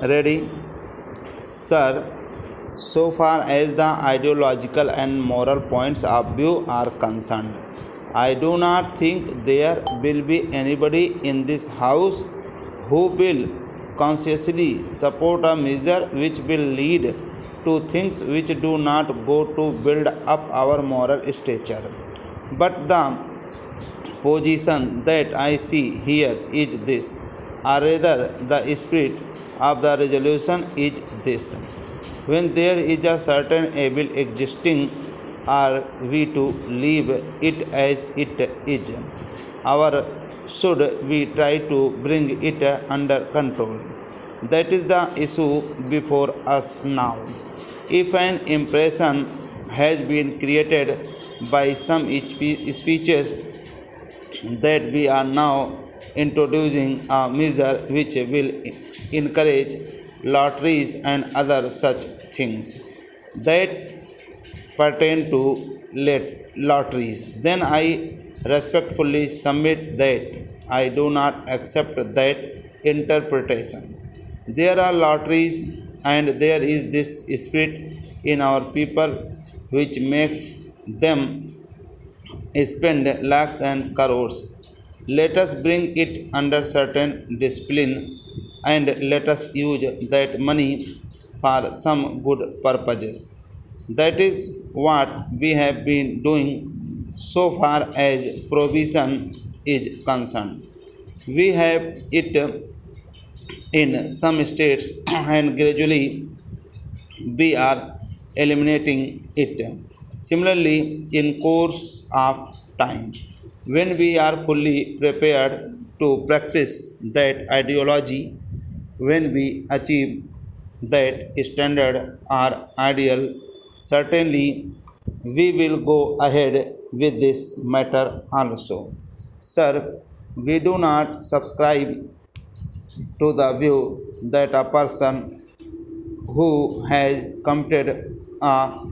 Ready? Sir, so far as the ideological and moral points of view are concerned, I do not think there will be anybody in this house who will consciously support a measure which will lead to things which do not go to build up our moral stature. But the position that I see here is this, or rather, the spirit of the resolution is this. When there is a certain evil existing, are we to leave it as it is? Or should we try to bring it under control? That is the issue before us now. If an impression has been created by some speeches that we are now introducing a measure which will encourage lotteries and other such things that pertain to lotteries, then I respectfully submit that I do not accept that interpretation. There are lotteries and there is this spirit in our people which makes them spend lakhs and crores. Let us bring it under certain discipline and let us use that money for some good purposes. That is what we have been doing so far as provision is concerned. We have it in some states and gradually we are eliminating it. Similarly, in course of time, when we are fully prepared to practice that ideology, when we achieve that standard or ideal, certainly we will go ahead with this matter also. Sir, we do not subscribe to the view that a person who has committed a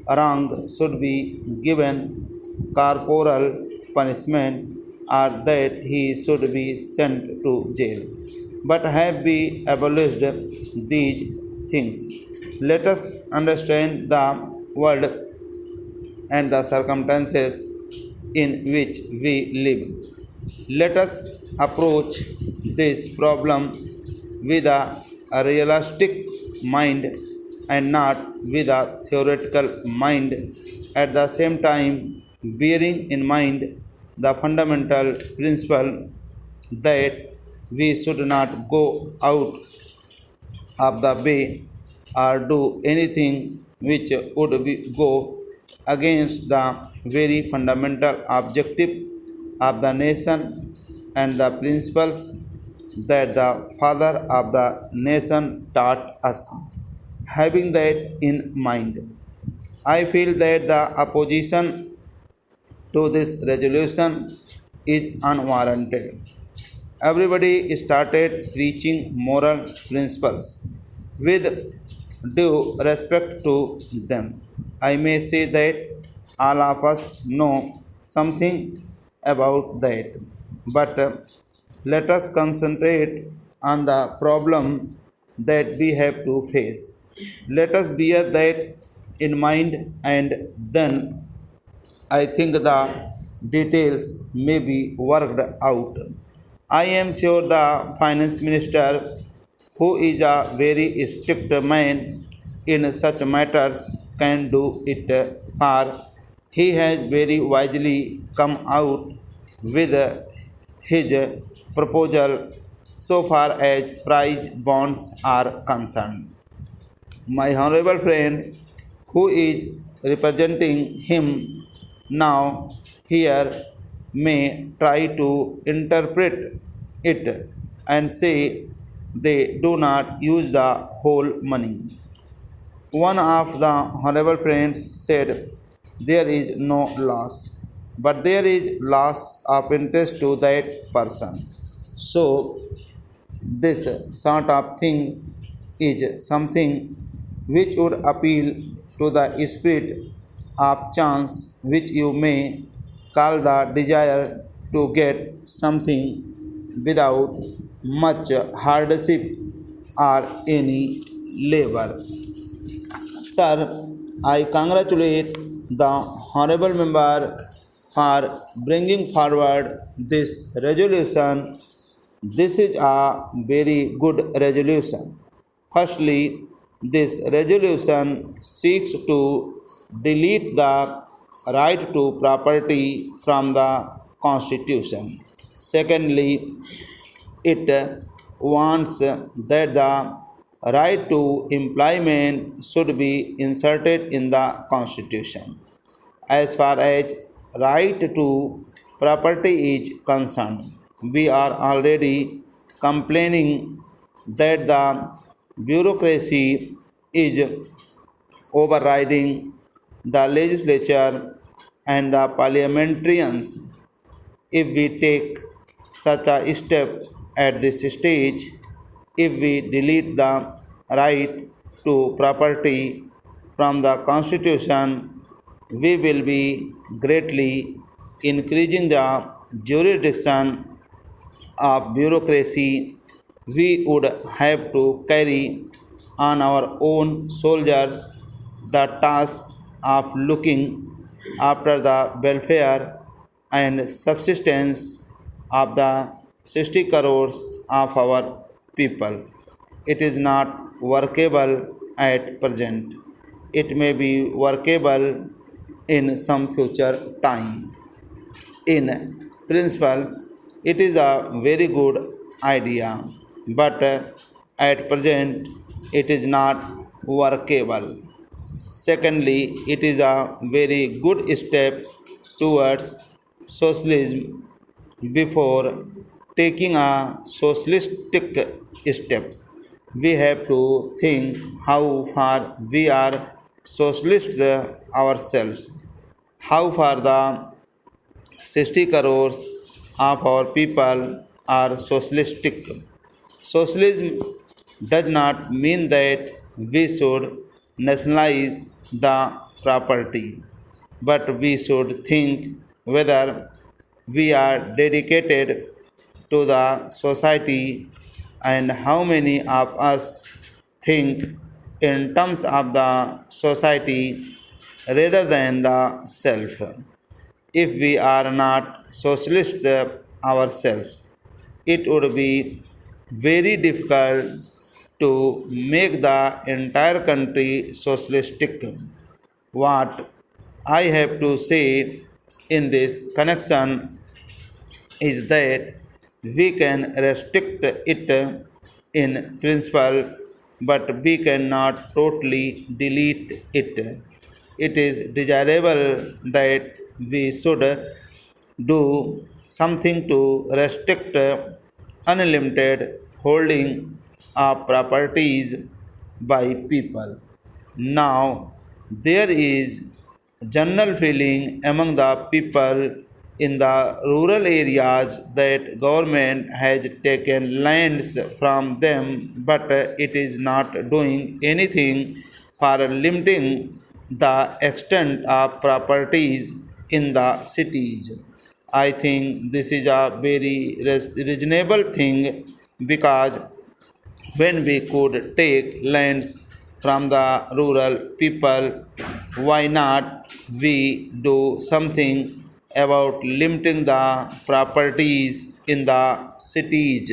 wrong should be given corporal punishment or that he should be sent to jail. But have we abolished these things? Let us understand the world and the circumstances in which we live. Let us approach this problem with a realistic mind and not with a theoretical mind, at the same time bearing in mind the fundamental principle that we should not go out of the way or do anything which would go against the very fundamental objective of the nation and the principles that the father of the nation taught us. Having that in mind, I feel that the opposition to this resolution is unwarranted. Everybody started preaching moral principles with due respect to them. I may say that all of us know something about that, but let us concentrate on the problem that we have to face. Let us bear that in mind, and then I think the details may be worked out. I am sure the finance minister, who is a very strict man in such matters, can do it, for he has very wisely come out with his proposal so far as prize bonds are concerned. My honorable friend, who is representing him now here, may try to interpret it and say they do not use the whole money. One of the honorable friends said there is no loss, but there is loss of interest to that person. So, this sort of thing is something which would appeal to the spirit of chance, which you may call the desire to get something without much hardship or any labor. Sir, I congratulate the honorable member for bringing forward this resolution. This is a very good resolution. Firstly, this resolution seeks to delete the right to property from the Constitution. Secondly, it wants that the right to employment should be inserted in the Constitution. As far as right to property is concerned, we are already complaining that the bureaucracy is overriding the legislature and the parliamentarians. If we take such a step at this stage, if we delete the right to property from the Constitution, we will be greatly increasing the jurisdiction of bureaucracy. We would have to carry on our own soldiers the task of looking after the welfare and subsistence of the 60 crores of our people. It is not workable at present. It may be workable in some future time. In principle, it is a very good idea, but at present it is not workable. Secondly, it is a very good step towards socialism. Before taking a socialistic step, we have to think how far we are socialists ourselves, how far the 60 crores of our people are socialistic. Socialism does not mean that we should nationalize the property, but we should think whether we are dedicated to the society and how many of us think in terms of the society rather than the self. If we are not socialists ourselves, it would be very difficult to make the entire country socialistic. What I have to say in this connection is that we can restrict it in principle, but we cannot totally delete it. It is desirable that we should do something to restrict unlimited holding of properties by people. Now, there is general feeling among the people in the rural areas that government has taken lands from them, but it is not doing anything for limiting the extent of properties in the cities. I think this is a very reasonable thing, because when we could take lands from the rural people, why not we do something about limiting the properties in the cities?